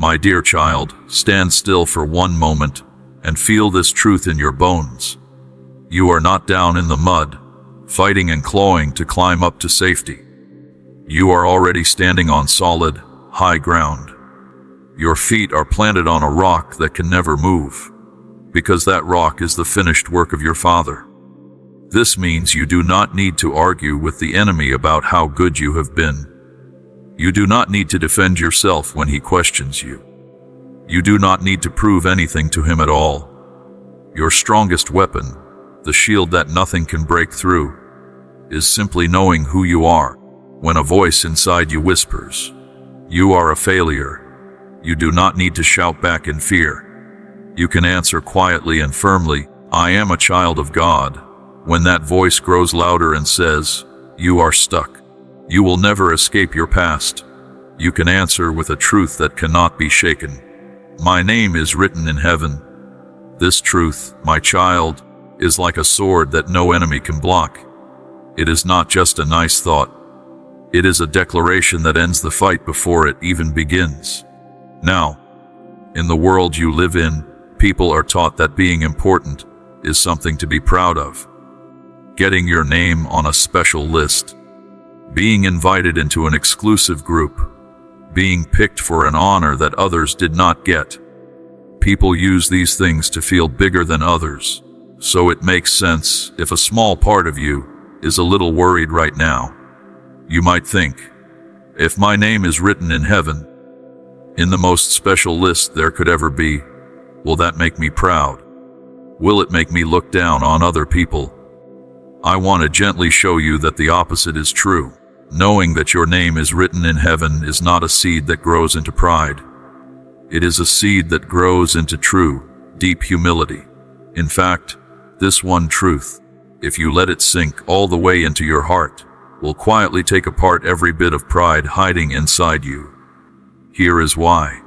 My dear child, stand still for one moment and feel this truth in your bones. You are not down in the mud, fighting and clawing to climb up to safety. You are already standing on solid, high ground. Your feet are planted on a rock that can never move, because that rock is the finished work of your Father. This means you do not need to argue with the enemy about how good you have been. You do not need to defend yourself when he questions you. You do not need to prove anything to him at all. Your strongest weapon, the shield that nothing can break through, is simply knowing who you are. When a voice inside you whispers, "You are a failure," you do not need to shout back in fear. You can answer quietly and firmly, "I am a child of God." When that voice grows louder and says, "You are stuck," you will never escape your past. You can answer with a truth that cannot be shaken. My name is written in heaven. This truth, my child, is like a sword that no enemy can block. It is not just a nice thought. It is a declaration that ends the fight before it even begins. Now, in the world you live in, people are taught that being important is something to be proud of. Getting your name on a special list, being invited into an exclusive group, being picked for an honor that others did not get. People use these things to feel bigger than others, so it makes sense if a small part of you is a little worried right now. You might think, if my name is written in heaven, in the most special list there could ever be, will that make me proud? Will it make me look down on other people? I want to gently show you that the opposite is true. Knowing that your name is written in heaven is not a seed that grows into pride. It is a seed that grows into true, deep humility. In fact, this one truth, if you let it sink all the way into your heart, will quietly take apart every bit of pride hiding inside you. Here is why.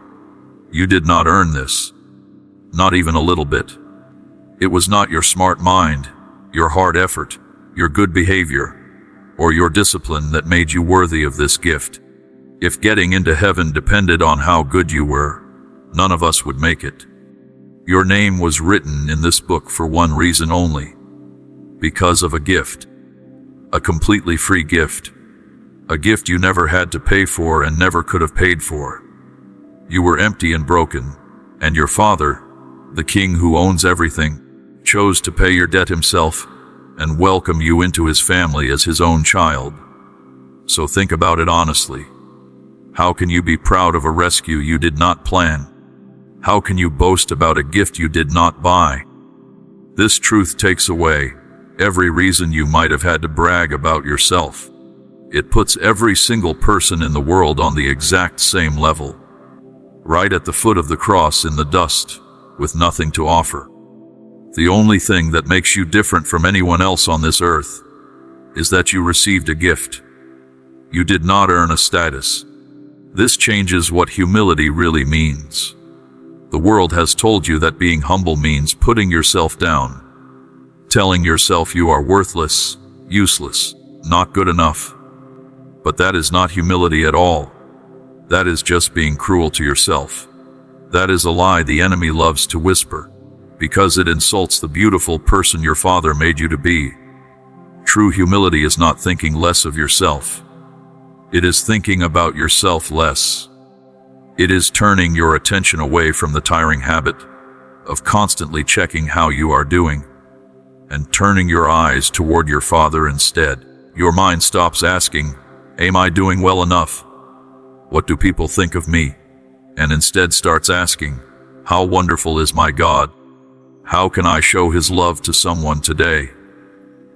You did not earn this. Not even a little bit. It was not your smart mind, your hard effort, your good behavior, or your discipline that made you worthy of this gift. If getting into heaven depended on how good you were, none of us would make it. Your name was written in this book for one reason only. Because of a gift. A completely free gift. A gift you never had to pay for and never could have paid for. You were empty and broken, and your Father, the King who owns everything, chose to pay your debt himself and welcome you into his family as his own child. So think about it honestly. How can you be proud of a rescue you did not plan? How can you boast about a gift you did not buy? This truth takes away every reason you might have had to brag about yourself. It puts every single person in the world on the exact same level, right at the foot of the cross in the dust, with nothing to offer. The only thing that makes you different from anyone else on this earth is that you received a gift. You did not earn a status. This changes what humility really means. The world has told you that being humble means putting yourself down, telling yourself you are worthless, useless, not good enough. But that is not humility at all. That is just being cruel to yourself. That is a lie the enemy loves to whisper, because it insults the beautiful person your Father made you to be. True humility is not thinking less of yourself. It is thinking about yourself less. It is turning your attention away from the tiring habit of constantly checking how you are doing, and turning your eyes toward your Father instead. Your mind stops asking, "Am I doing well enough? What do people think of me?" and instead starts asking, "How wonderful is my God? How can I show his love to someone today?"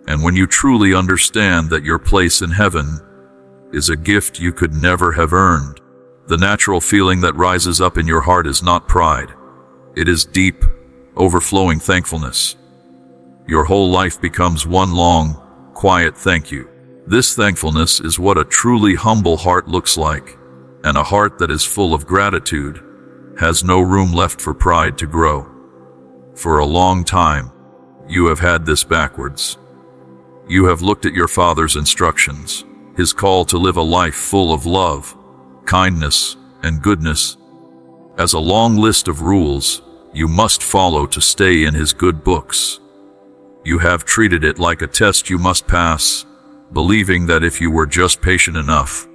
And when you truly understand that your place in heaven is a gift you could never have earned, the natural feeling that rises up in your heart is not pride. It is deep, overflowing thankfulness. Your whole life becomes one long, quiet thank you. This thankfulness is what a truly humble heart looks like, and a heart that is full of gratitude has no room left for pride to grow. For a long time, you have had this backwards. You have looked at your Father's instructions, his call to live a life full of love, kindness, and goodness, as a long list of rules you must follow to stay in his good books. You have treated it like a test you must pass, believing that if you were just patient enough,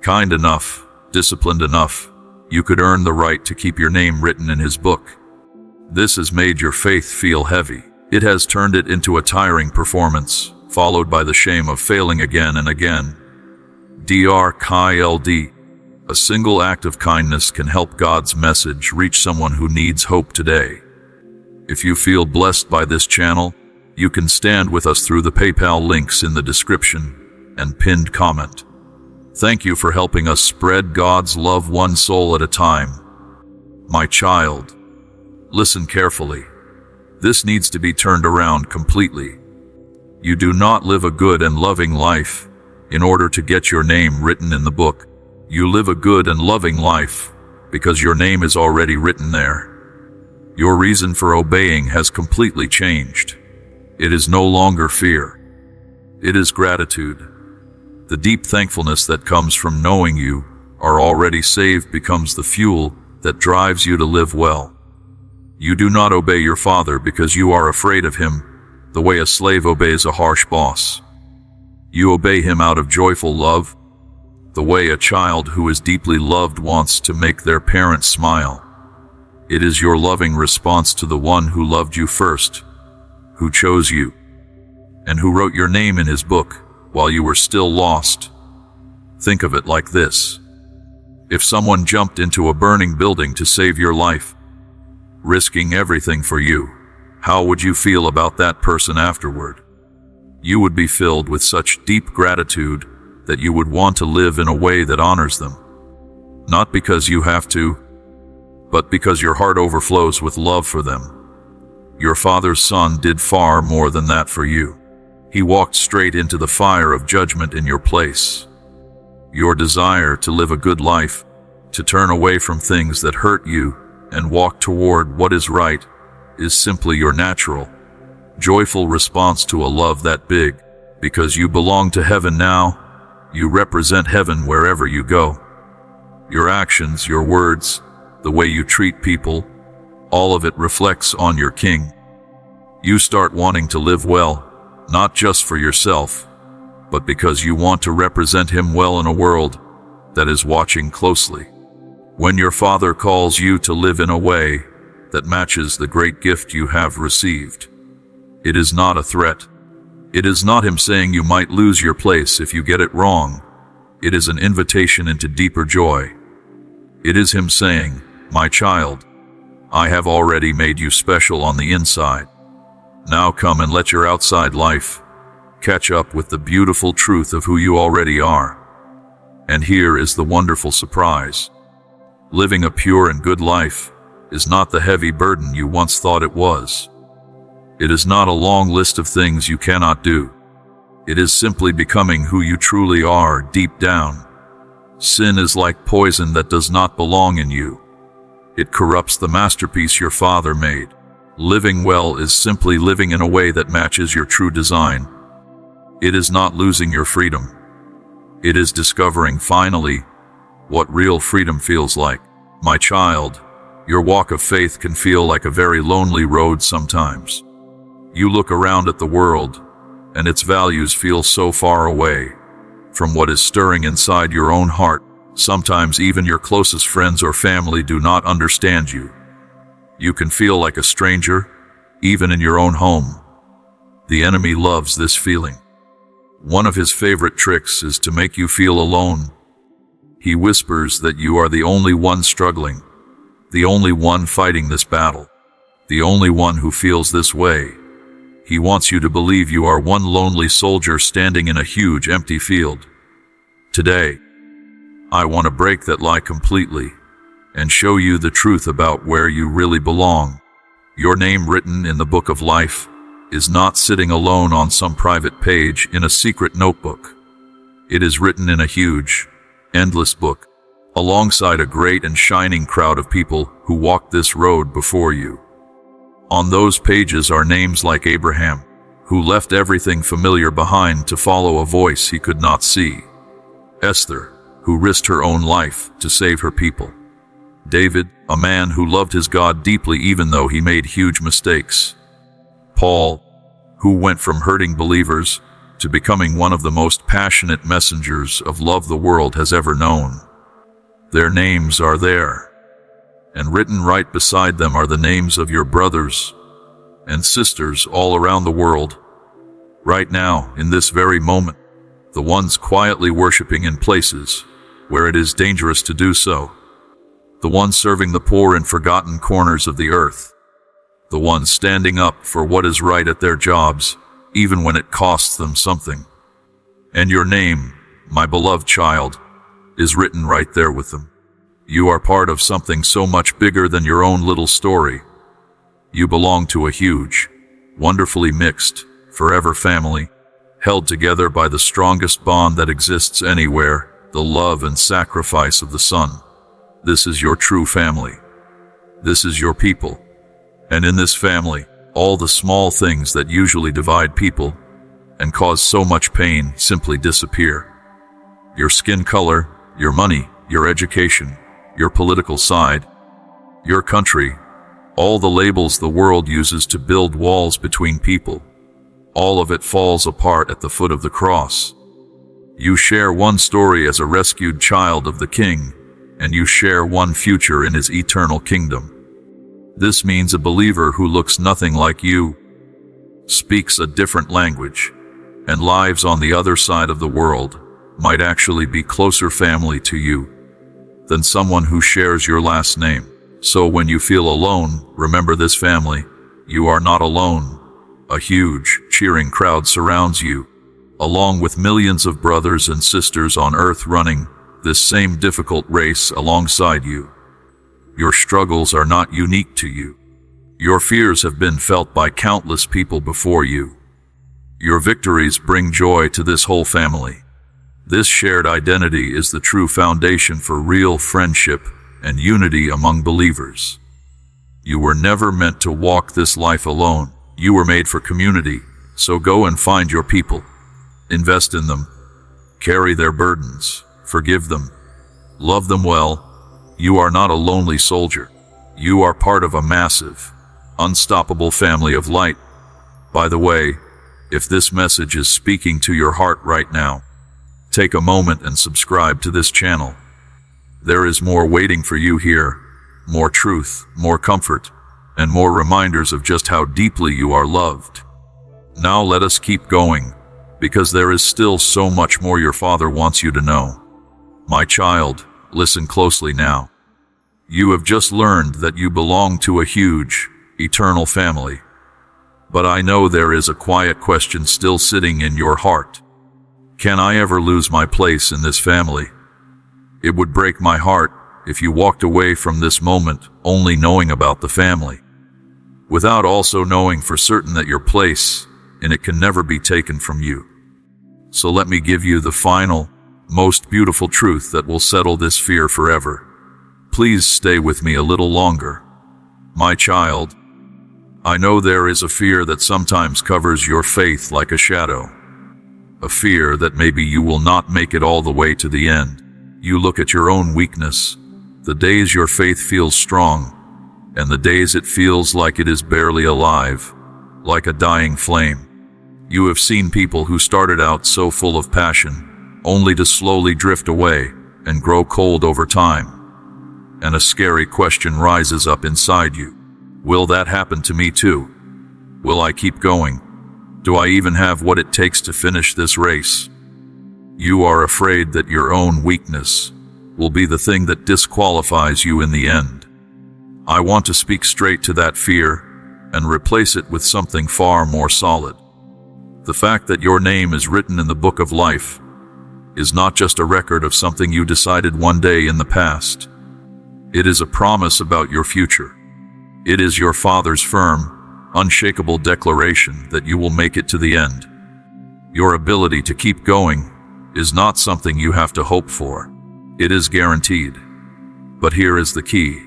kind enough, disciplined enough, you could earn the right to keep your name written in his book. This has made your faith feel heavy. It has turned it into a tiring performance, followed by the shame of failing again and again. Dr. A single act of kindness can help God's message reach someone who needs hope today. If you feel blessed by this channel, you can stand with us through the PayPal links in the description and pinned comment. Thank you for helping us spread God's love one soul at a time. My child, listen carefully. This needs to be turned around completely. You do not live a good and loving life in order to get your name written in the book. You live a good and loving life because your name is already written there. Your reason for obeying has completely changed. It is no longer fear. It is gratitude. The deep thankfulness that comes from knowing you are already saved becomes the fuel that drives you to live well. You do not obey your father because you are afraid of him, the way a slave obeys a harsh boss. You obey him out of joyful love, the way a child who is deeply loved wants to make their parents smile. It is your loving response to the one who loved you first, who chose you, and who wrote your name in his book while you were still lost. Think of it like this. If someone jumped into a burning building to save your life, risking everything for you, how would you feel about that person afterward? You would be filled with such deep gratitude that you would want to live in a way that honors them. Not because you have to, but because your heart overflows with love for them. Your father's son did far more than that for you. He walked straight into the fire of judgment in your place. Your desire to live a good life, to turn away from things that hurt you and walk toward what is right, is simply your natural, joyful response to a love that big. Because you belong to heaven now, you represent heaven wherever you go. Your actions, your words, the way you treat people, all of it reflects on your King. You start wanting to live well, not just for yourself, but because you want to represent him well in a world that is watching closely. When your Father calls you to live in a way that matches the great gift you have received, it is not a threat. It is not him saying you might lose your place if you get it wrong. It is an invitation into deeper joy. It is him saying, "My child, I have already made you special on the inside. Now come and let your outside life catch up with the beautiful truth of who you already are." And here is the wonderful surprise. Living a pure and good life is not the heavy burden you once thought it was. It is not a long list of things you cannot do. It is simply becoming who you truly are deep down. Sin is like poison that does not belong in you. It corrupts the masterpiece your Father made. Living well is simply living in a way that matches your true design. It is not losing your freedom. It is discovering finally what real freedom feels like. My child, your walk of faith can feel like a very lonely road sometimes. You look around at the world, and its values feel so far away from what is stirring inside your own heart. Sometimes even your closest friends or family do not understand you. You can feel like a stranger, even in your own home. The enemy loves this feeling. One of his favorite tricks is to make you feel alone. He whispers that you are the only one struggling, the only one fighting this battle, the only one who feels this way. He wants you to believe you are one lonely soldier standing in a huge empty field. Today, I want to break that lie completely and show you the truth about where you really belong. Your name written in the book of life is not sitting alone on some private page in a secret notebook. It is written in a huge, endless book, alongside a great and shining crowd of people who walked this road before you. On those pages are names like Abraham, who left everything familiar behind to follow a voice he could not see. Esther, who risked her own life to save her people. David, a man who loved his God deeply even though he made huge mistakes. Paul, who went from hurting believers to becoming one of the most passionate messengers of love the world has ever known. Their names are there, and written right beside them are the names of your brothers and sisters all around the world, right now, in this very moment, the ones quietly worshiping in places where it is dangerous to do so, the ones serving the poor in forgotten corners of the earth, the ones standing up for what is right at their jobs, even when it costs them something. And your name, my beloved child, is written right there with them. You are part of something so much bigger than your own little story. You belong to a huge, wonderfully mixed, forever family, held together by the strongest bond that exists anywhere, the love and sacrifice of the Son. This is your true family. This is your people. And in this family, all the small things that usually divide people and cause so much pain simply disappear. Your skin color, your money, your education, your political side, your country, all the labels the world uses to build walls between people, all of it falls apart at the foot of the cross. You share one story as a rescued child of the King, and you share one future in his eternal kingdom. This means a believer who looks nothing like you, speaks a different language, and lives on the other side of the world might actually be closer family to you than someone who shares your last name. So when you feel alone, remember this family. You are not alone. A huge, cheering crowd surrounds you, along with millions of brothers and sisters on earth running this same difficult race alongside you. Your struggles are not unique to you. Your fears have been felt by countless people before you. Your victories bring joy to this whole family. This shared identity is the true foundation for real friendship and unity among believers. You were never meant to walk this life alone. You were made for community, so go and find your people. Invest in them. Carry their burdens. Forgive them. Love them well. You are not a lonely soldier. You are part of a massive, unstoppable family of light. By the way, if this message is speaking to your heart right now, take a moment and subscribe to this channel. There is more waiting for you here, more truth, more comfort, and more reminders of just how deeply you are loved. Now let us keep going, because there is still so much more your Father wants you to know. My child, listen closely now. You have just learned that you belong to a huge, eternal family. But I know there is a quiet question still sitting in your heart. Can I ever lose my place in this family? It would break my heart if you walked away from this moment only knowing about the family, without also knowing for certain that your place in it can never be taken from you. So let me give you the final, most beautiful truth that will settle this fear forever. Please stay with me a little longer. My child, I know there is a fear that sometimes covers your faith like a shadow. A fear that maybe you will not make it all the way to the end. You look at your own weakness, the days your faith feels strong, and the days it feels like it is barely alive, like a dying flame. You have seen people who started out so full of passion, only to slowly drift away and grow cold over time. And a scary question rises up inside you. Will that happen to me too? Will I keep going? Do I even have what it takes to finish this race? You are afraid that your own weakness will be the thing that disqualifies you in the end. I want to speak straight to that fear and replace it with something far more solid. The fact that your name is written in the book of life is not just a record of something you decided one day in the past. It is a promise about your future. It is your Father's firm, unshakable declaration that you will make it to the end. Your ability to keep going is not something you have to hope for. It is guaranteed. But here is the key.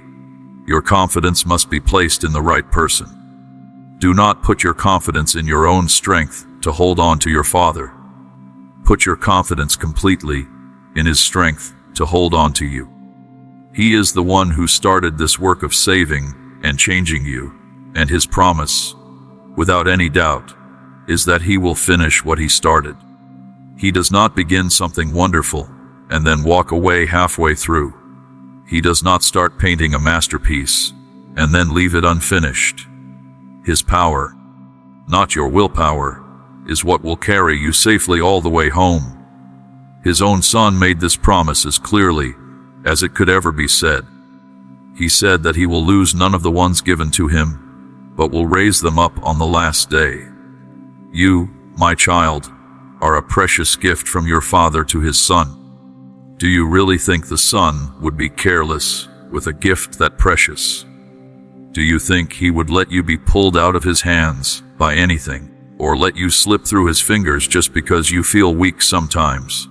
Your confidence must be placed in the right person. Do not put your confidence in your own strength to hold on to your Father. Put your confidence completely in His strength to hold on to you. He is the one who started this work of saving and changing you, and his promise, without any doubt, is that he will finish what he started. He does not begin something wonderful and then walk away halfway through. He does not start painting a masterpiece and then leave it unfinished. His power, not your willpower, is what will carry you safely all the way home. His own Son made this promise as clearly as it could ever be said. He said that he will lose none of the ones given to him, but will raise them up on the last day. You, my child, are a precious gift from your Father to his Son. Do you really think the Son would be careless with a gift that precious? Do you think he would let you be pulled out of his hands by anything, or let you slip through his fingers just because you feel weak sometimes?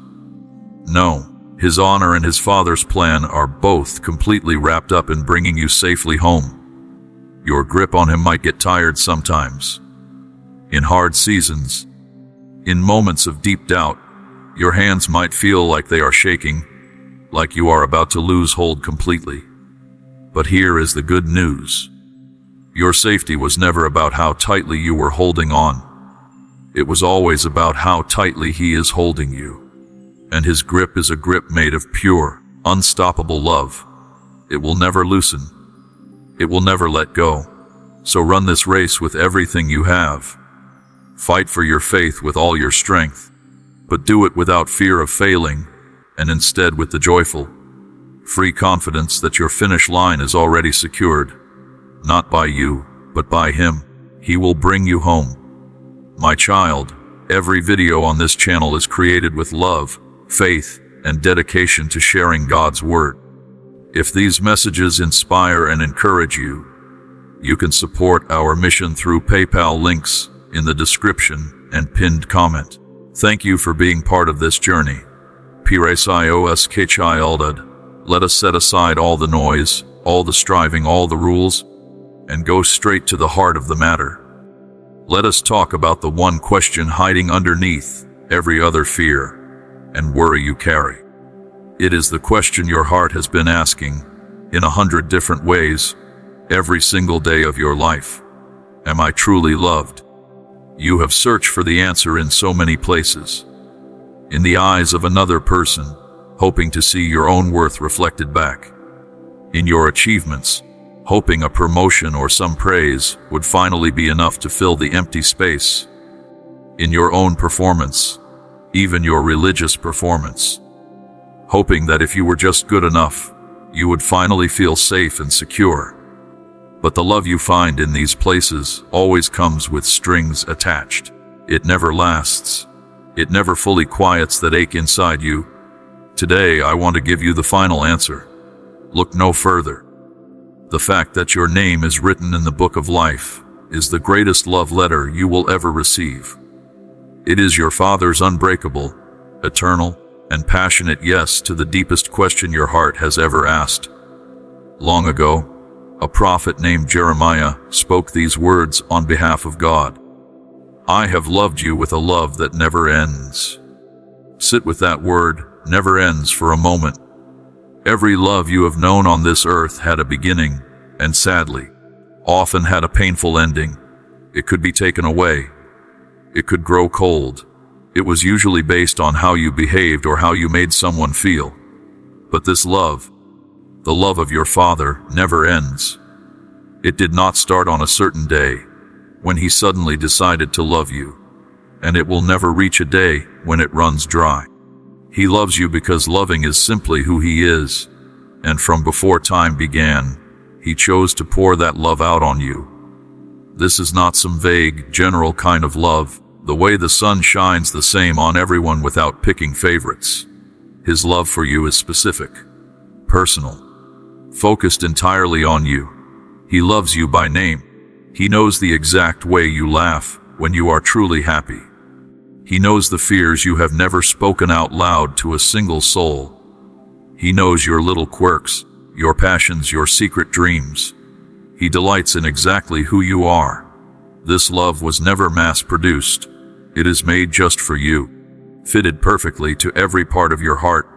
No, his honor and his Father's plan are both completely wrapped up in bringing you safely home. Your grip on him might get tired sometimes. In hard seasons, in moments of deep doubt, your hands might feel like they are shaking, like you are about to lose hold completely. But here is the good news. Your safety was never about how tightly you were holding on. It was always about how tightly he is holding you. And his grip is a grip made of pure, unstoppable love. It will never loosen. It will never let go. So run this race with everything you have. Fight for your faith with all your strength, but do it without fear of failing, and instead with the joyful, free confidence that your finish line is already secured, not by you, but by him. He will bring you home. My child, every video on this channel is created with love, faith, and dedication to sharing God's Word. If these messages inspire and encourage you, you can support our mission through PayPal links in the description and pinned comment. Thank you for being part of this journey. Let us set aside all the noise, all the striving, all the rules, and go straight to the heart of the matter. Let us talk about the one question hiding underneath every other fear and worry you carry. It is the question your heart has been asking in 100 different ways every single day of your life. Am I truly loved? You have searched for the answer in so many places. In the eyes of another person, hoping to see your own worth reflected back. In your achievements, hoping a promotion or some praise would finally be enough to fill the empty space. In your own performance, even your religious performance, hoping that if you were just good enough, you would finally feel safe and secure. But the love you find in these places always comes with strings attached. It never lasts. It never fully quiets that ache inside you. Today, I want to give you the final answer. Look no further. The fact that your name is written in the book of life is the greatest love letter you will ever receive. It is your Father's unbreakable, eternal, and passionate yes to the deepest question your heart has ever asked. Long ago, a prophet named Jeremiah spoke these words on behalf of God. I have loved you with a love that never ends. Sit with that word, never ends, for a moment. Every love you have known on this earth had a beginning, and sadly, often had a painful ending. It could be taken away. It could grow cold. It was usually based on how you behaved or how you made someone feel. But this love, the love of your Father, never ends. It did not start on a certain day when he suddenly decided to love you, and it will never reach a day when it runs dry. He loves you because loving is simply who he is, and from before time began, he chose to pour that love out on you. This is not some vague, general kind of love, the way the sun shines the same on everyone without picking favorites. His love for you is specific, personal, focused entirely on you. He loves you by name. He knows the exact way you laugh when you are truly happy. He knows the fears you have never spoken out loud to a single soul. He knows your little quirks, your passions, your secret dreams. He delights in exactly who you are. This love was never mass-produced. It is made just for you, fitted perfectly to every part of your heart.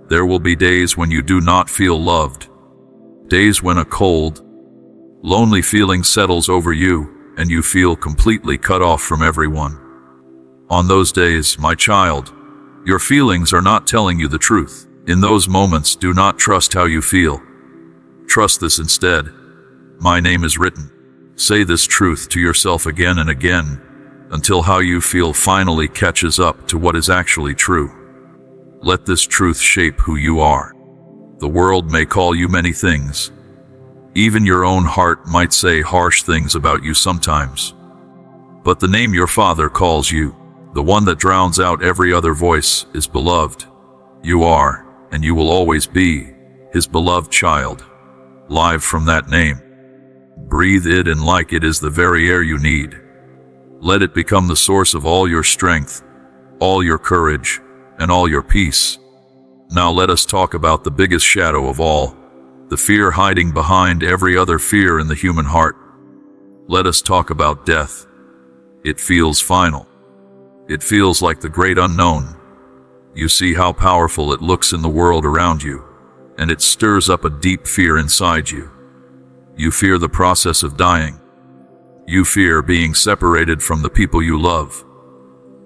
There will be days when you do not feel loved. Days when a cold, lonely feeling settles over you and you feel completely cut off from everyone. On those days, my child, your feelings are not telling you the truth. In those moments, do not trust how you feel. Trust this instead. My name is written. Say this truth to yourself again and again, until how you feel finally catches up to what is actually true. Let this truth shape who you are. The world may call you many things. Even your own heart might say harsh things about you sometimes. But the name your Father calls you, the one that drowns out every other voice, is beloved. You are, and you will always be, His beloved child, live from that name. Breathe it in like it is the very air you need. Let it become the source of all your strength, all your courage, and all your peace. Now let us talk about the biggest shadow of all, the fear hiding behind every other fear in the human heart. Let us talk about death. It feels final. It feels like the great unknown. You see how powerful it looks in the world around you, and it stirs up a deep fear inside you. You fear the process of dying. You fear being separated from the people you love.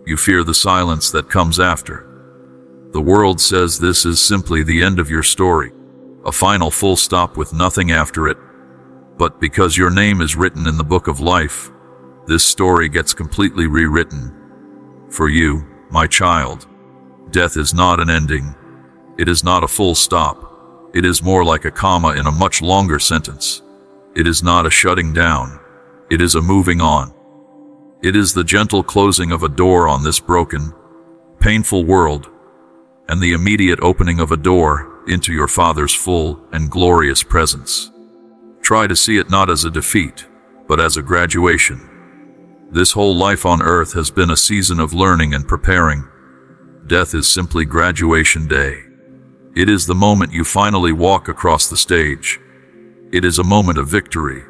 You fear the silence that comes after. The world says this is simply the end of your story, a final full stop with nothing after it. But because your name is written in the book of life, this story gets completely rewritten. For you, my child, death is not an ending. It is not a full stop. It is more like a comma in a much longer sentence. It is not a shutting down. It is a moving on. It is the gentle closing of a door on this broken, painful world, and the immediate opening of a door into your Father's full and glorious presence. Try to see it not as a defeat, but as a graduation. This whole life on earth has been a season of learning and preparing. Death is simply graduation day. It is the moment you finally walk across the stage. It is a moment of victory,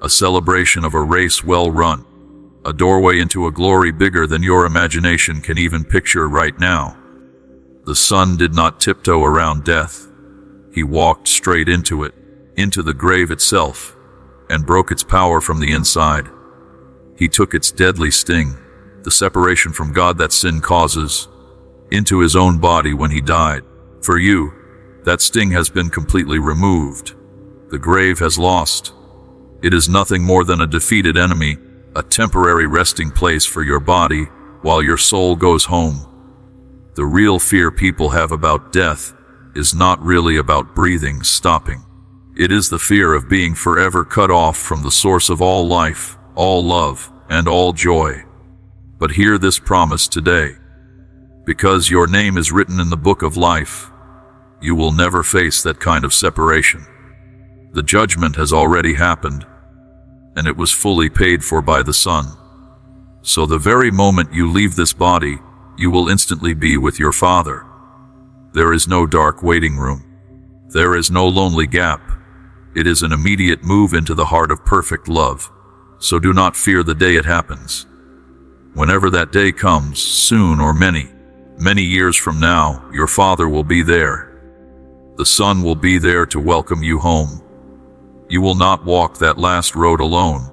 a celebration of a race well run, a doorway into a glory bigger than your imagination can even picture right now. The Son did not tiptoe around death. He walked straight into it, into the grave itself, and broke its power from the inside. He took its deadly sting, the separation from God that sin causes, into His own body when He died. For you, that sting has been completely removed. The grave has lost. It is nothing more than a defeated enemy, a temporary resting place for your body while your soul goes home. The real fear people have about death is not really about breathing stopping. It is the fear of being forever cut off from the source of all life, all love, and all joy. But hear this promise today. Because your name is written in the book of life, you will never face that kind of separation. The judgment has already happened, and it was fully paid for by the Son. So the very moment you leave this body, you will instantly be with your Father. There is no dark waiting room. There is no lonely gap. It is an immediate move into the heart of perfect love. So do not fear the day it happens. Whenever that day comes, soon or many years from now, your Father will be there. The Son will be there to welcome you home. You will not walk that last road alone.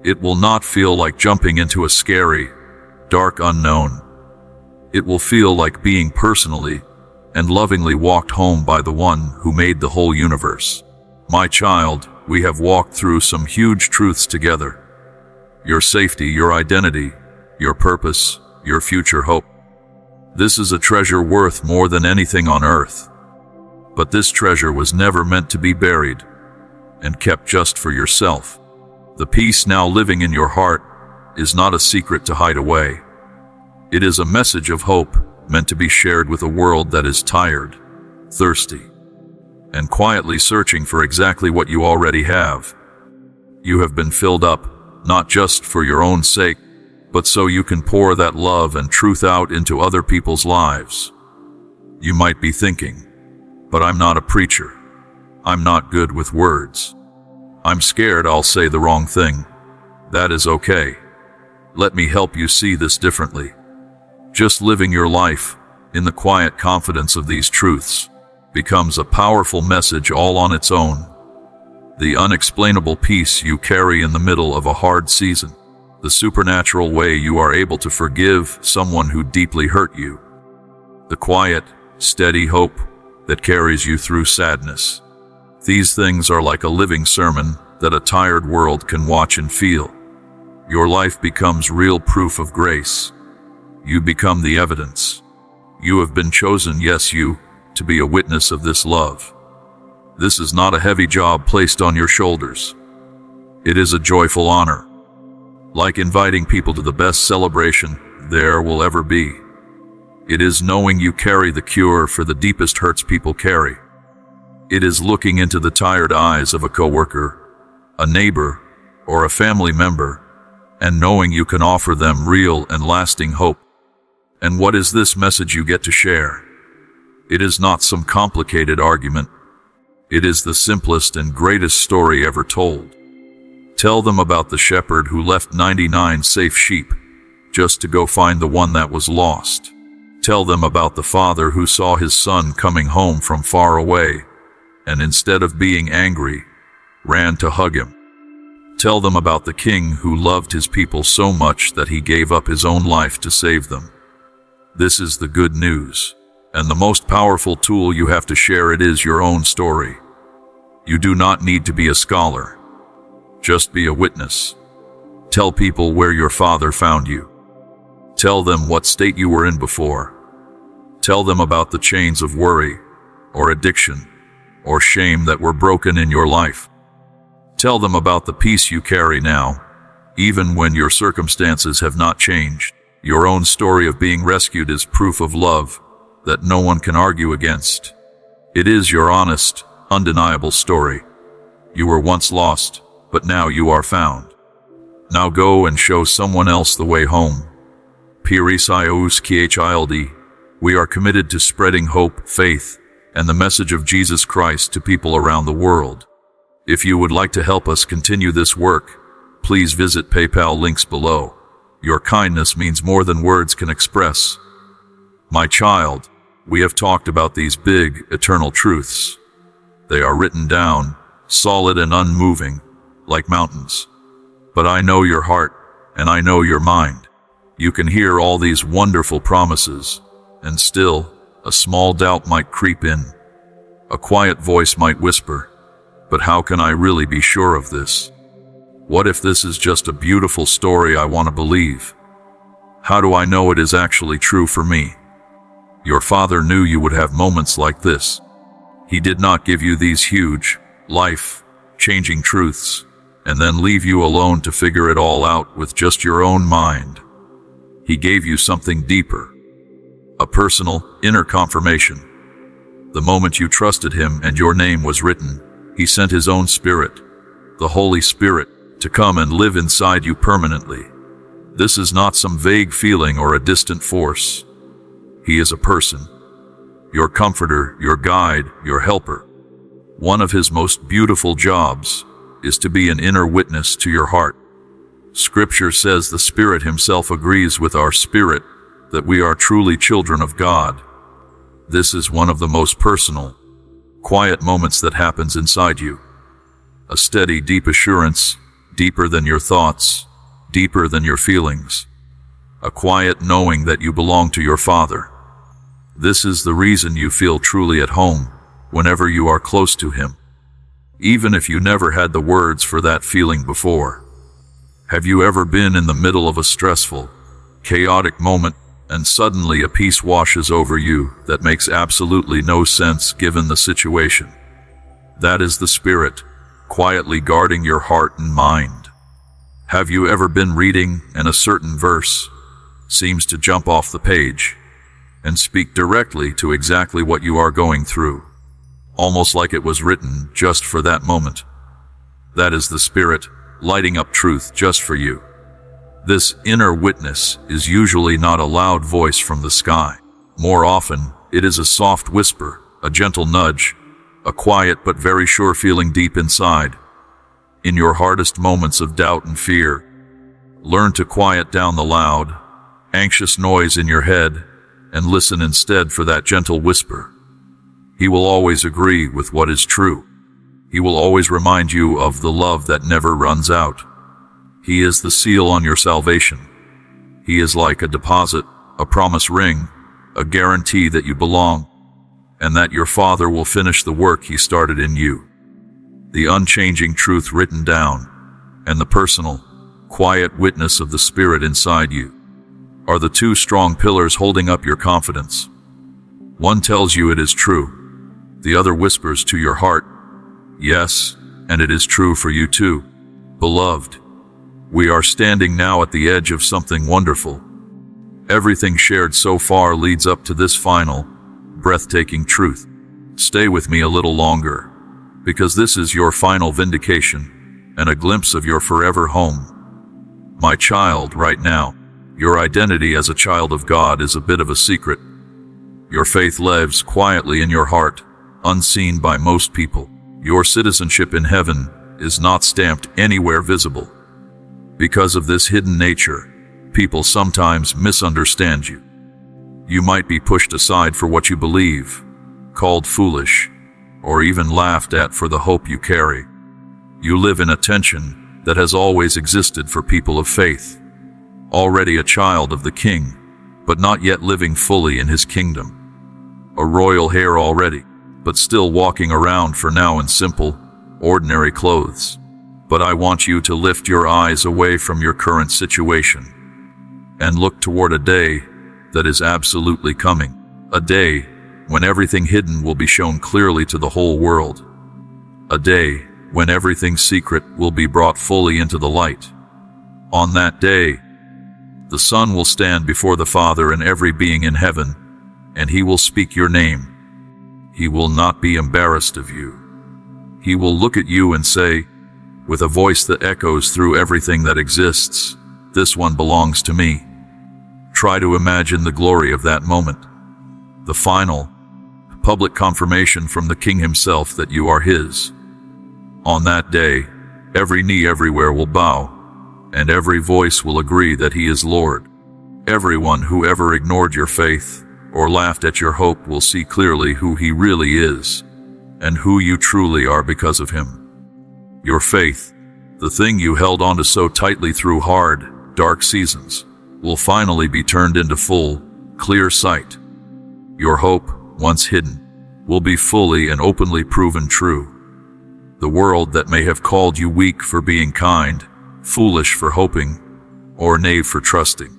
It will not feel like jumping into a scary, dark unknown. It will feel like being personally and lovingly walked home by the one who made the whole universe. My child, we have walked through some huge truths together. Your safety, your identity, your purpose, your future hope. This is a treasure worth more than anything on earth. But this treasure was never meant to be buried and kept just for yourself. The peace now living in your heart is not a secret to hide away. It is a message of hope meant to be shared with a world that is tired, thirsty, and quietly searching for exactly what you already have. You have been filled up, not just for your own sake, but so you can pour that love and truth out into other people's lives. You might be thinking, but I'm not a preacher. I'm not good with words. I'm scared I'll say the wrong thing. That is okay. Let me help you see this differently. Just living your life in the quiet confidence of these truths becomes a powerful message all on its own. The unexplainable peace you carry in the middle of a hard season. The supernatural way you are able to forgive someone who deeply hurt you. The quiet, steady hope that carries you through sadness. These things are like a living sermon that a tired world can watch and feel. Your life becomes real proof of grace. You become the evidence. You have been chosen, yes, you, to be a witness of this love. This is not a heavy job placed on your shoulders. It is a joyful honor. Like inviting people to the best celebration there will ever be. It is knowing you carry the cure for the deepest hurts people carry. It is looking into the tired eyes of a coworker, a neighbor, or a family member, and knowing you can offer them real and lasting hope. And what is this message you get to share? It is not some complicated argument. It is the simplest and greatest story ever told. Tell them about the shepherd who left 99 safe sheep just to go find the one that was lost. Tell them about the father who saw his son coming home from far away, and instead of being angry, ran to hug him. Tell them about the king who loved his people so much that he gave up his own life to save them. This is the good news, and the most powerful tool you have to share. It is your own story. You do not need to be a scholar. Just be a witness. Tell people where your father found you. Tell them what state you were in before. Tell them about the chains of worry, or addiction, or shame that were broken in your life. Tell them about the peace you carry now, even when your circumstances have not changed. Your own story of being rescued is proof of love that no one can argue against. It is your honest, undeniable story. You were once lost, but now you are found. Now go and show someone else the way home. Child, we are committed to spreading hope, faith, and the message of Jesus Christ to people around the world. If you would like to help us continue this work, please visit PayPal links below. Your kindness means more than words can express. My child, we have talked about these big, eternal truths. They are written down, solid and unmoving, like mountains. But I know your heart, and I know your mind. You can hear all these wonderful promises, and still, a small doubt might creep in. A quiet voice might whisper, "But how can I really be sure of this? What if this is just a beautiful story I want to believe? How do I know it is actually true for me?" Your father knew you would have moments like this. He did not give you these huge, life-changing truths, and then leave you alone to figure it all out with just your own mind. He gave you something deeper, a personal, inner confirmation. The moment you trusted him and your name was written, he sent his own Spirit, the Holy Spirit, to come and live inside you permanently. This is not some vague feeling or a distant force. He is a person, your comforter, your guide, your helper. One of his most beautiful jobs is to be an inner witness to your heart. Scripture says the Spirit himself agrees with our spirit that we are truly children of God. This is one of the most personal, quiet moments that happens inside you. A steady, deep assurance, deeper than your thoughts, deeper than your feelings. A quiet knowing that you belong to your Father. This is the reason you feel truly at home whenever you are close to him, even if you never had the words for that feeling before. Have you ever been in the middle of a stressful, chaotic moment, and suddenly a peace washes over you that makes absolutely no sense given the situation? That is the Spirit, quietly guarding your heart and mind. Have you ever been reading and a certain verse seems to jump off the page and speak directly to exactly what you are going through, almost like it was written just for that moment? That is the Spirit lighting up truth just for you. This inner witness is usually not a loud voice from the sky. More often, it is a soft whisper, a gentle nudge, a quiet but very sure feeling deep inside. In your hardest moments of doubt and fear, learn to quiet down the loud, anxious noise in your head and listen instead for that gentle whisper. He will always agree with what is true. He will always remind you of the love that never runs out. He is the seal on your salvation. He is like a deposit, a promise ring, a guarantee that you belong, and that your Father will finish the work He started in you. The unchanging truth written down, and the personal, quiet witness of the Spirit inside you, are the two strong pillars holding up your confidence. One tells you it is true. The other whispers to your heart, yes, and it is true for you too. Beloved, we are standing now at the edge of something wonderful. Everything shared so far leads up to this final, breathtaking truth. Stay with me a little longer, because this is your final vindication and a glimpse of your forever home. My child, right now, your identity as a child of God is a bit of a secret. Your faith lives quietly in your heart, unseen by most people. Your citizenship in heaven is not stamped anywhere visible. Because of this hidden nature, people sometimes misunderstand you. You might be pushed aside for what you believe, called foolish, or even laughed at for the hope you carry. You live in a tension that has always existed for people of faith, already a child of the King, but not yet living fully in His kingdom. A royal heir already, but still walking around for now in simple, ordinary clothes. But I want you to lift your eyes away from your current situation and look toward a day that is absolutely coming. A day when everything hidden will be shown clearly to the whole world. A day when everything secret will be brought fully into the light. On that day, the Son will stand before the Father and every being in heaven, and He will speak your name. He will not be embarrassed of you. He will look at you and say, with a voice that echoes through everything that exists, "This one belongs to me." Try to imagine the glory of that moment. The final, public confirmation from the King Himself that you are His. On that day, every knee everywhere will bow, and every voice will agree that He is Lord. Everyone who ever ignored your faith or laughed at your hope will see clearly who He really is, and who you truly are because of Him. Your faith, the thing you held onto so tightly through hard, dark seasons, will finally be turned into full, clear sight. Your hope, once hidden, will be fully and openly proven true. The world that may have called you weak for being kind, foolish for hoping, or knave for trusting,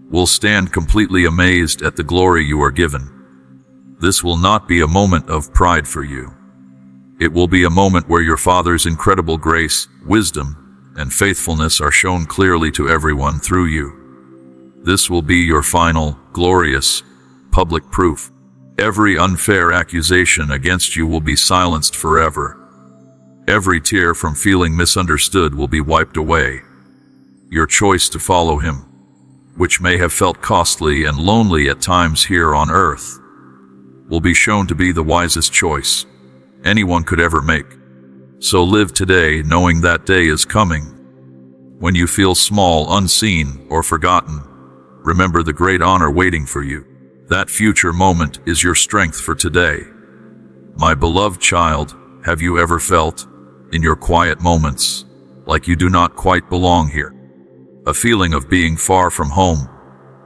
will stand completely amazed at the glory you are given. This will not be a moment of pride for you. It will be a moment where your Father's incredible grace, wisdom, and faithfulness are shown clearly to everyone through you. This will be your final, glorious, public proof. Every unfair accusation against you will be silenced forever. Every tear from feeling misunderstood will be wiped away. Your choice to follow Him, which may have felt costly and lonely at times here on earth, will be shown to be the wisest choice anyone could ever make. So live today knowing that day is coming. When you feel small, unseen, or forgotten, remember the great honor waiting for you. That future moment is your strength for today. My beloved child, have you ever felt, in your quiet moments, like you do not quite belong here? A feeling of being far from home,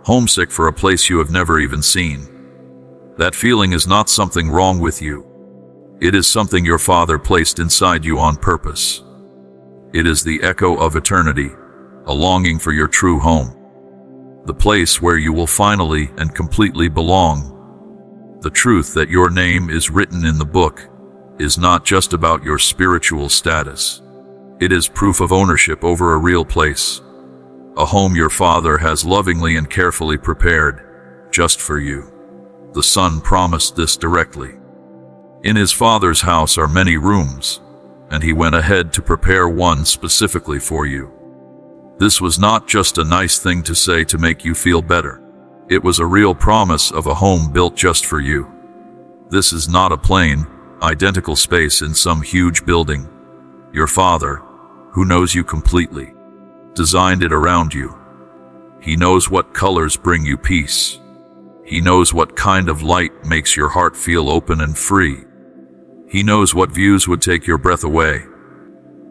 homesick for a place you have never even seen. That feeling is not something wrong with you. It is something your Father placed inside you on purpose. It is the echo of eternity, a longing for your true home. The place where you will finally and completely belong. The truth that your name is written in the book is not just about your spiritual status. It is proof of ownership over a real place. A home your Father has lovingly and carefully prepared, just for you. The Son promised this directly. In His Father's house are many rooms, and He went ahead to prepare one specifically for you. This was not just a nice thing to say to make you feel better. It was a real promise of a home built just for you. This is not a plain, identical space in some huge building. Your Father, who knows you completely, designed it around you. He knows what colors bring you peace. He knows what kind of light makes your heart feel open and free. He knows what views would take your breath away.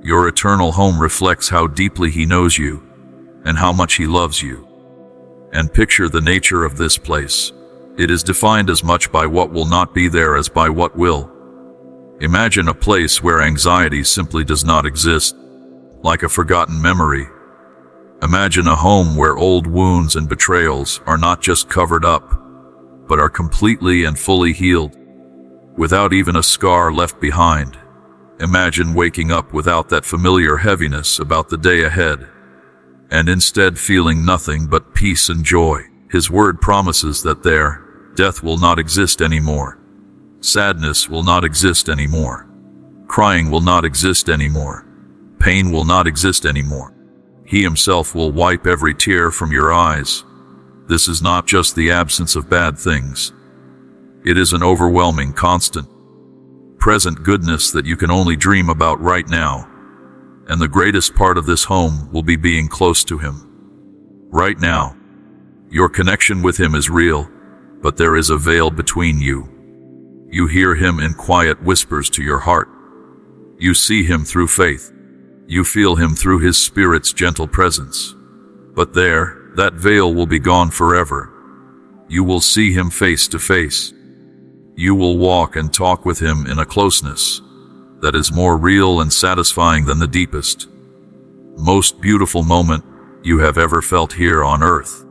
Your eternal home reflects how deeply He knows you and how much He loves you. And picture the nature of this place. It is defined as much by what will not be there as by what will. Imagine a place where anxiety simply does not exist, like a forgotten memory. Imagine a home where old wounds and betrayals are not just covered up, but are completely and fully healed, without even a scar left behind. Imagine waking up without that familiar heaviness about the day ahead, and instead feeling nothing but peace and joy. His word promises that there, death will not exist anymore. Sadness will not exist anymore. Crying will not exist anymore. Pain will not exist anymore. He Himself will wipe every tear from your eyes. This is not just the absence of bad things. It is an overwhelming, constant, present goodness that you can only dream about right now. And the greatest part of this home will be being close to Him. Right now, your connection with Him is real, but there is a veil between you. You hear Him in quiet whispers to your heart. You see Him through faith. You feel Him through His Spirit's gentle presence. But there, that veil will be gone forever. You will see Him face to face. You will walk and talk with Him in a closeness that is more real and satisfying than the deepest, most beautiful moment you have ever felt here on earth.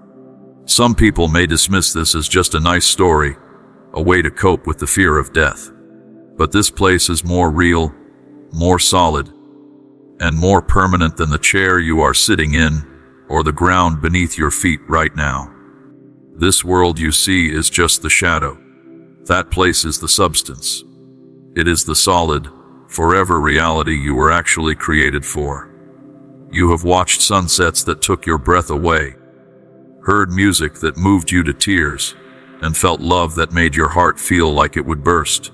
Some people may dismiss this as just a nice story, a way to cope with the fear of death. But this place is more real, more solid, and more permanent than the chair you are sitting in or the ground beneath your feet right now. This world you see is just the shadow. That place is the substance. It is the solid, forever reality you were actually created for. You have watched sunsets that took your breath away, heard music that moved you to tears, and felt love that made your heart feel like it would burst.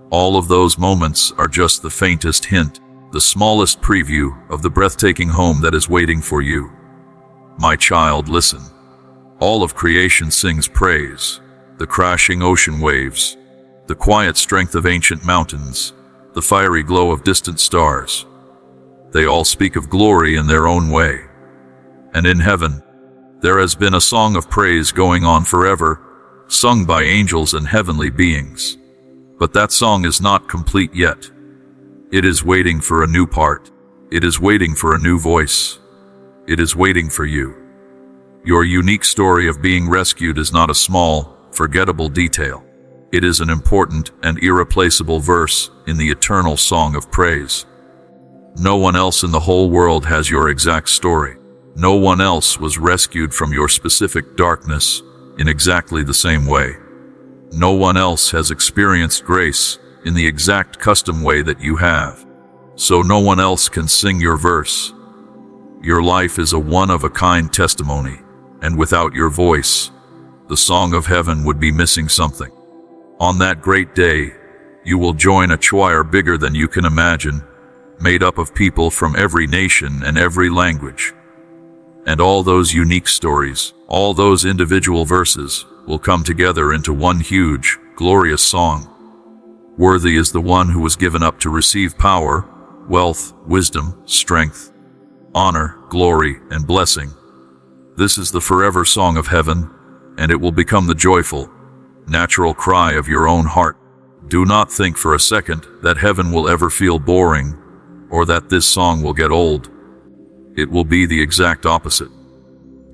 All of those moments are just the faintest hint, the smallest preview of the breathtaking home that is waiting for you. My child, listen. All of creation sings praise. The crashing ocean waves, the quiet strength of ancient mountains, the fiery glow of distant stars. They all speak of glory in their own way. And in heaven, there has been a song of praise going on forever, sung by angels and heavenly beings. But that song is not complete yet. It is waiting for a new part. It is waiting for a new voice. It is waiting for you. Your unique story of being rescued is not a small, forgettable detail. It is an important and irreplaceable verse in the eternal song of praise. No one else in the whole world has your exact story. No one else was rescued from your specific darkness in exactly the same way. No one else has experienced grace in the exact custom way that you have. So no one else can sing your verse. Your life is a one-of-a-kind testimony, and without your voice, the song of heaven would be missing something. On that great day, you will join a choir bigger than you can imagine, made up of people from every nation and every language. And all those unique stories, all those individual verses, will come together into one huge, glorious song. Worthy is the one who was given up to receive power, wealth, wisdom, strength, honor, glory, and blessing. This is the forever song of heaven, and it will become the joyful, natural cry of your own heart. Do not think for a second that heaven will ever feel boring, or that this song will get old. It will be the exact opposite.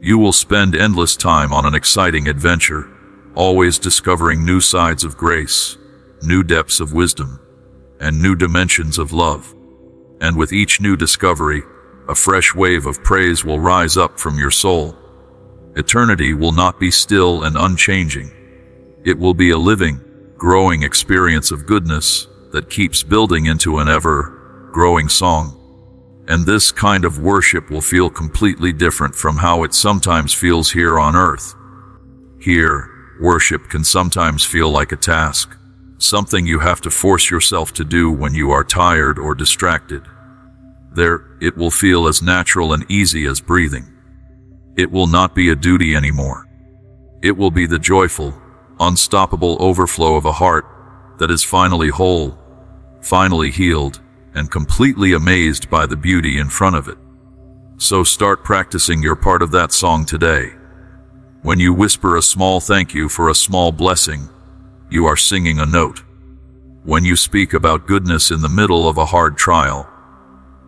You will spend endless time on an exciting adventure, always discovering new sides of grace, new depths of wisdom, and new dimensions of love. And with each new discovery, a fresh wave of praise will rise up from your soul. Eternity will not be still and unchanging. It will be a living, growing experience of goodness that keeps building into an ever-growing song. And this kind of worship will feel completely different from how it sometimes feels here on earth. Here, worship can sometimes feel like a task, something you have to force yourself to do when you are tired or distracted. There, it will feel as natural and easy as breathing. It will not be a duty anymore. It will be the joyful, unstoppable overflow of a heart that is finally whole, finally healed, and completely amazed by the beauty in front of it. So start practicing your part of that song today. When you whisper a small thank you for a small blessing, you are singing a note. When you speak about goodness in the middle of a hard trial,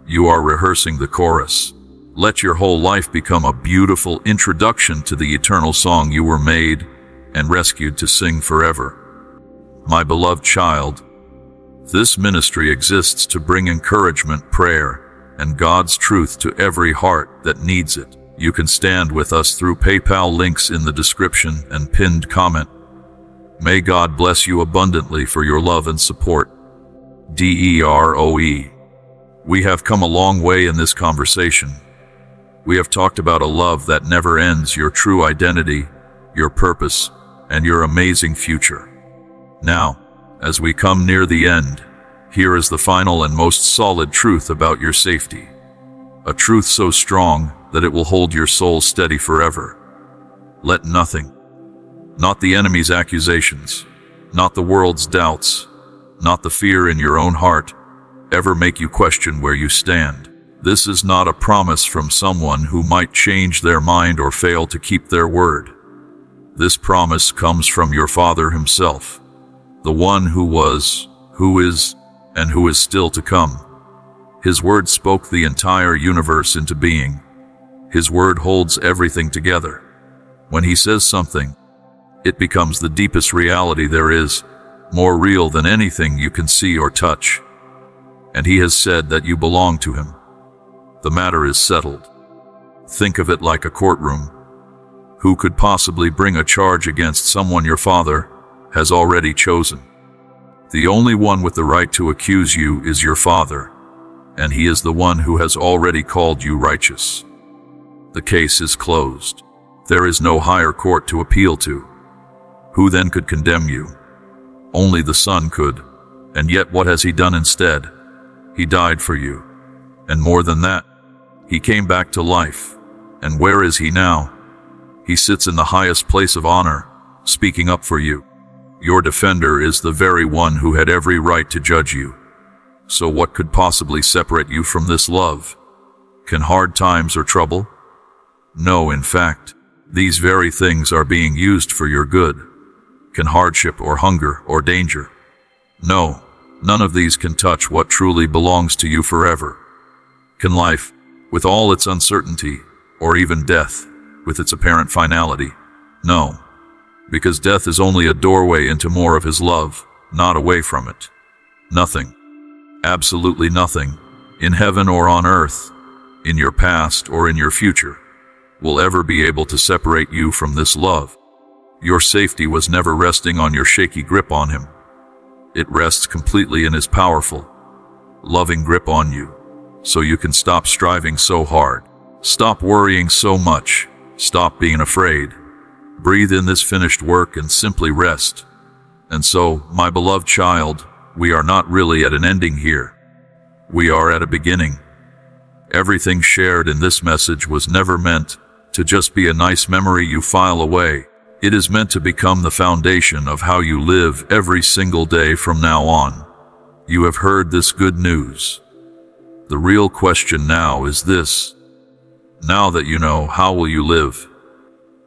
you are rehearsing the chorus. Let your whole life become a beautiful introduction to the eternal song you were made and rescued to sing forever. My beloved child, this ministry exists to bring encouragement, prayer, and God's truth to every heart that needs it. You can stand with us through PayPal, links in the description and pinned comment. May God bless you abundantly for your love and support. DEROE. We have come a long way in this conversation. We have talked about a love that never ends, your true identity, your purpose, and your amazing future. Now, as we come near the end, here is the final and most solid truth about your safety. A truth so strong that it will hold your soul steady forever. Let nothing, not the enemy's accusations, not the world's doubts, not the fear in your own heart, ever make you question where you stand. This is not a promise from someone who might change their mind or fail to keep their word. This promise comes from your Father himself, the one who was, who is, and who is still to come. His word spoke the entire universe into being. His word holds everything together. When he says something, it becomes the deepest reality there is, more real than anything you can see or touch. And he has said that you belong to him. The matter is settled. Think of it like a courtroom. Who could possibly bring a charge against someone your Father has already chosen? The only one with the right to accuse you is your Father, and he is the one who has already called you righteous. The case is closed. There is no higher court to appeal to. Who then could condemn you? Only the Son could. And yet what has he done instead? He died for you. And more than that, he came back to life. And where is he now? He sits in the highest place of honor, speaking up for you. Your defender is the very one who had every right to judge you. So what could possibly separate you from this love? Can hard times or trouble? No, in fact, these very things are being used for your good. Can hardship or hunger or danger? No, none of these can touch what truly belongs to you forever. Can life, with all its uncertainty, or even death, with its apparent finality? No, because death is only a doorway into more of his love, not away from it. Nothing, absolutely nothing, in heaven or on earth, in your past or in your future, will ever be able to separate you from this love. Your safety was never resting on your shaky grip on him. It rests completely in his powerful, loving grip on you, so you can stop striving so hard. Stop worrying so much. Stop being afraid. Breathe in this finished work and simply rest. And so, my beloved child, we are not really at an ending here. We are at a beginning. Everything shared in this message was never meant to just be a nice memory you file away. It is meant to become the foundation of how you live every single day from now on. You have heard this good news. The real question now is this. Now that you know, how will you live?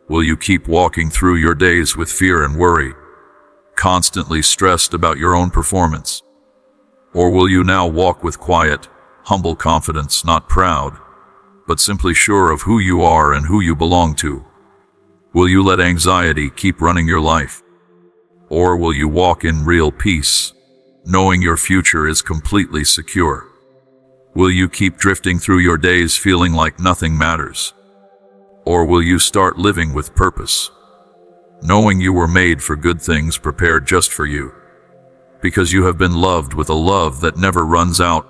Will you keep walking through your days with fear and worry, constantly stressed about your own performance? Or will you now walk with quiet, humble confidence, not proud, but simply sure of who you are and who you belong to? Will you let anxiety keep running your life? Or will you walk in real peace, knowing your future is completely secure? Will you keep drifting through your days feeling like nothing matters? Or will you start living with purpose, knowing you were made for good things prepared just for you? Because you have been loved with a love that never runs out,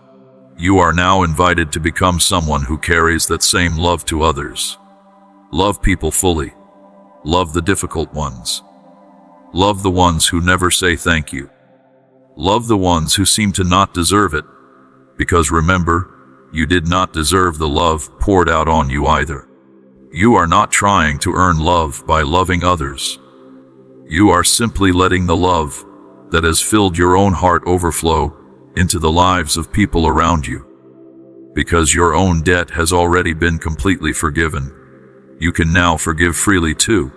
you are now invited to become someone who carries that same love to others. Love people fully. Love the difficult ones. Love the ones who never say thank you. Love the ones who seem to not deserve it. Because remember, you did not deserve the love poured out on you either. You are not trying to earn love by loving others. You are simply letting the love that has filled your own heart overflow into the lives of people around you. Because your own debt has already been completely forgiven, you can now forgive freely too.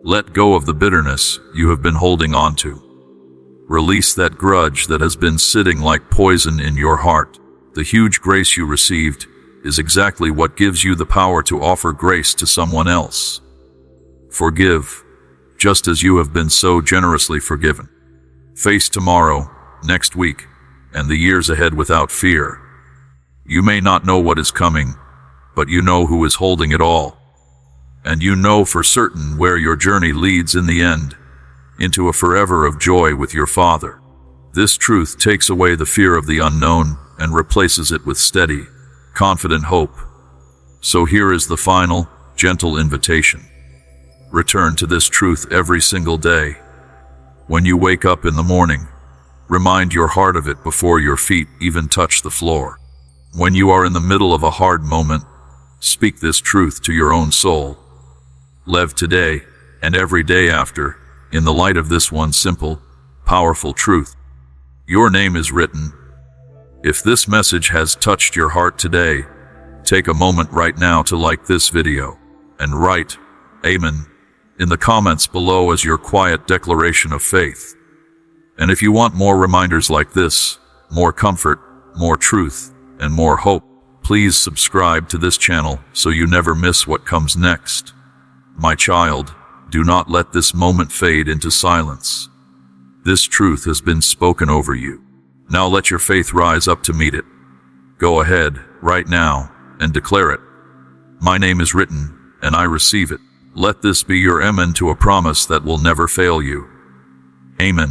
Let go of the bitterness you have been holding on to. Release that grudge that has been sitting like poison in your heart. The huge grace you received is exactly what gives you the power to offer grace to someone else. Forgive, just as you have been so generously forgiven. Face tomorrow, next week, and the years ahead without fear. You may not know what is coming, but you know who is holding it all. And you know for certain where your journey leads in the end, into a forever of joy with your Father. This truth takes away the fear of the unknown and replaces it with steady, confident hope. So here is the final, gentle invitation. Return to this truth every single day. When you wake up in the morning, remind your heart of it before your feet even touch the floor. When you are in the middle of a hard moment, speak this truth to your own soul. Live today and every day after, in the light of this one simple, powerful truth. Your name is written. If this message has touched your heart today, take a moment right now to like this video and write Amen in the comments below as your quiet declaration of faith. And if you want more reminders like this, more comfort, more truth, and more hope, please subscribe to this channel so you never miss what comes next. My child, do not let this moment fade into silence. This truth has been spoken over you. Now let your faith rise up to meet it. Go ahead, right now, and declare it. My name is written, and I receive it. Let this be your amen to a promise that will never fail you. Amen.